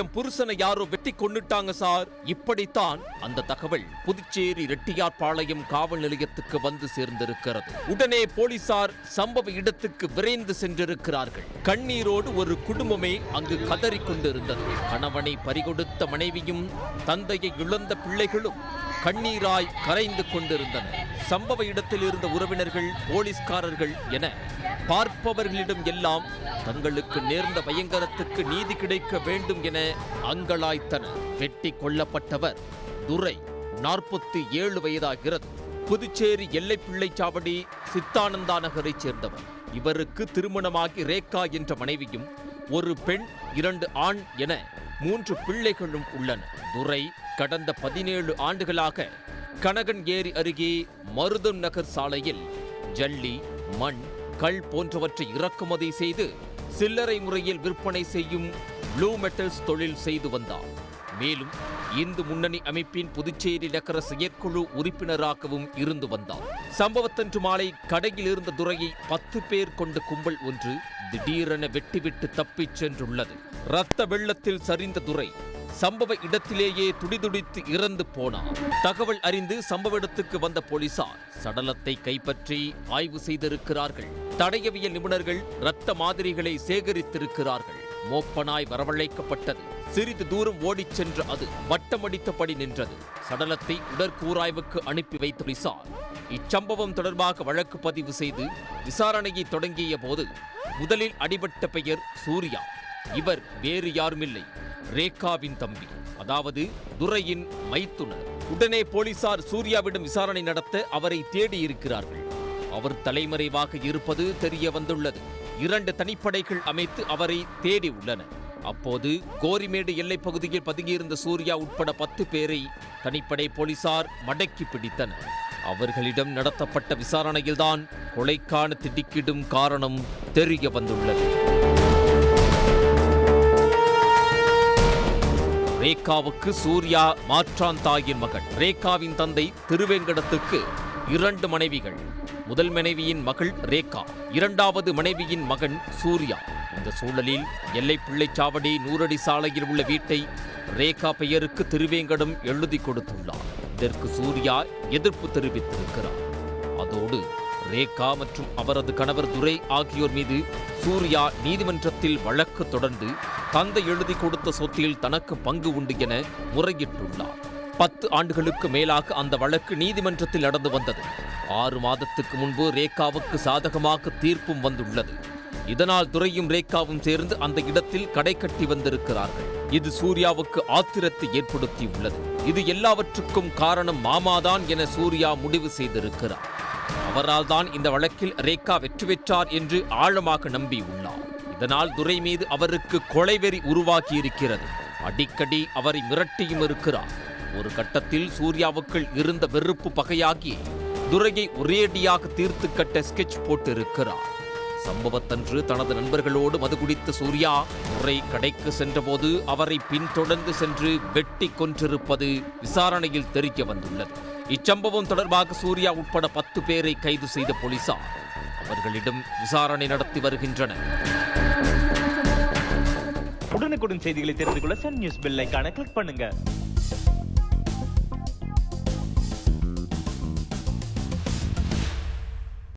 என் புருஷனை யாரோ வெட்டி கொன்னுட்டாங்க சார். இப்படித்தான் அந்த தகவல் புதுச்சேரி ரெட்டியார்பாளையம் காவல் நிலையத்துக்கு வந்து சேர்ந்திருக்கிறது. உடனே போலீசார் சம்பவ இடத்துக்கு விரைந்து சென்றிருக்கிறார்கள். கண்ணீரோடு ஒரு குடும்பமே அங்கு கதறிக் கொண்டிருந்தது. கணவனை பறிகொடுத்த மனைவியும் தந்தையை இழந்த பிள்ளைகளும் கண்ணீராய் கரைந்து கொண்டிருந்தனர். சம்பவ இடத்தில் இருந்த உறவினர்கள், போலீஸ்காரர்கள் என பார்ப்பவர்களிடம் எல்லாம் தங்களுக்கு நேர்ந்த பயங்கரத்துக்கு நீதி கிடைக்க வேண்டும் என அங்கலாய்த்தனர். வெட்டி கொல்லப்பட்டவர் துரை, 47 வயதாகிறது. புதுச்சேரி எல்லைப்பிள்ளைச்சாவடி சித்தானந்தா நகரைச் சேர்ந்தவர். இவருக்கு திருமணமாகி ரேகா என்ற மனைவியும், ஒரு பெண், 2 ஆண் என 3 பிள்ளைகளும் உள்ளனர். துரை கடந்த 17 ஆண்டுகளாக கனகன் ஏரி அருகே மருதம் நகர் சாலையில் ஜல்லி, மண், கல் போன்றவற்றை இறக்குமதி செய்து சில்லறை முறையில் விற்பனை செய்யும் ப்ளூ மெட்டல்ஸ் தொழில் செய்து வந்தார். மேலும் இந்து முன்னணி அமைப்பின் புதுச்சேரி நகர செயற்குழு உறுப்பினராகவும் இருந்து வந்தார். சம்பவத்தன்று மாலை கடையில் இருந்த துரையை 10 பேர் கொண்ட கும்பல் ஒன்று திடீரென வெட்டிவிட்டு தப்பிச் சென்றுள்ளது. இரத்த வெள்ளத்தில் சரிந்த துரை சம்பவ இடத்திலேயே துடிதுடித்து இறந்து போனார். தகவல் அறிந்து சம்பவ இடத்துக்கு வந்த போலீசார் சடலத்தை கைப்பற்றி ஆய்வு செய்திருக்கிறார்கள். தடயவியல் நிபுணர்கள் இரத்த மாதிரிகளை சேகரித்திருக்கிறார்கள். மோப்பனாய் வரவழைக்கப்பட்டது. சிறிது தூரம் ஓடிச் சென்ற அது வட்டமடித்தபடி நின்றது. சடலத்தை உடற்கூராய்வுக்கு அனுப்பி வைத்த போலீசார் இச்சம்பவம் தொடர்பாக வழக்கு பதிவு செய்து விசாரணையை தொடங்கிய போது முதலில் அடிபட்ட பெயர் சூர்யா. இவர் வேறு யாருமில்லை, ரேகாவின் தம்பி, அதாவது துரையின் மைத்துனர். உடனே போலீசார் சூர்யாவிடம் விசாரணை நடத்த அவரை தேடி இருக்கிறார்கள். அவர் தலைமறைவாக இருப்பது தெரிய வந்துள்ளது. 2 தனிப்படைகள் அமைத்து அவரை தேடி உள்ளனர். அப்போது கோரிமேடு எல்லைப் பகுதியில் பதுங்கியிருந்த சூர்யா உட்பட 10 பேரை தனிப்படை போலீசார் மடக்கி பிடித்தனர். அவர்களிடம் நடத்தப்பட்ட விசாரணையில்தான் கொலைக்கான திடுக்கிடும் காரணம் தெரிய வந்துள்ளது. ரேகாவுக்கு சூர்யா மாற்றான் தாயின் மகன். ரேகாவின் தந்தை திருவேங்கடத்துக்கு 2 மனைவிகள். முதல் மனைவியின் மகள் ரேகா, 2வது மனைவியின் மகன் சூர்யா. இந்த சூழலில் எல்லைப்பிள்ளைச்சாவடி 100 அடி சாலையில் உள்ள வீட்டை ரேகா பெயருக்கு திருவேங்கடம் எழுதி கொடுத்துள்ளார். இதற்கு சூர்யா எதிர்ப்பு தெரிவித்திருக்கிறார். அதோடு ரேகா மற்றும் அவரது கணவர் துரை ஆகியோர் மீது சூர்யா நீதிமன்றத்தில் வழக்கு தொடர்ந்து தந்தை எழுதி கொடுத்த சொத்தில் தனக்கு பங்கு உண்டு என முறையிட்டுள்ளார். 10 ஆண்டுகளுக்கு மேலாக அந்த வழக்கு நீதிமன்றத்தில் நடந்து வந்தது. 6 மாதத்துக்கு முன்பு ரேகாவுக்கு சாதகமாக தீர்ப்பும் வந்துள்ளது. இதனால் துரையும் ரேகாவும் சேர்ந்து அந்த இடத்தில் கடை கட்டி வந்திருக்கிறார்கள். இது சூர்யாவுக்கு ஆத்திரத்தை ஏற்படுத்தியுள்ளது. இது எல்லாவற்றுக்கும் காரணம் மாமாதான் என சூர்யா முடிவு செய்திருக்கிறார். அவரால் தான் இந்த வழக்கில் ரேகா வெற்றி பெற்றார் என்று ஆழமாக நம்பியுள்ளார். இதனால் துரை மீது அவருக்கு கொலைவெறி உருவாகியிருக்கிறது. அடிக்கடி அவரை மிரட்டியும் இருக்கிறார். ஒரு கட்டத்தில் சூர்யாவுக்குள் இருந்த வெறுப்பு பகையாகி துரையை ஒரேடியாக தீர்த்து கட்ட ஸ்கெட்ச் போட்டிருக்கிறார். சம்பவத்தன்று தனது நண்பர்களோடு மது குடித்த சூர்யா துரை கடைக்கு சென்றபோது அவரை பின்தொடர்ந்து சென்று வெட்டி கொன்றிருப்பது விசாரணையில் தெரிய வந்துள்ளது. இச்சம்பவம் தொடர்பாக சூர்யா உட்பட 10 பேரை கைது செய்த போலீசார் அவர்களிடம் விசாரணை நடத்தி வருகின்றனர். உடனுக்குடன் செய்திகளை தெரிந்து கொள்ள சன் நியூஸ் பெல் ஐகானை கிளிக் பண்ணுங்க.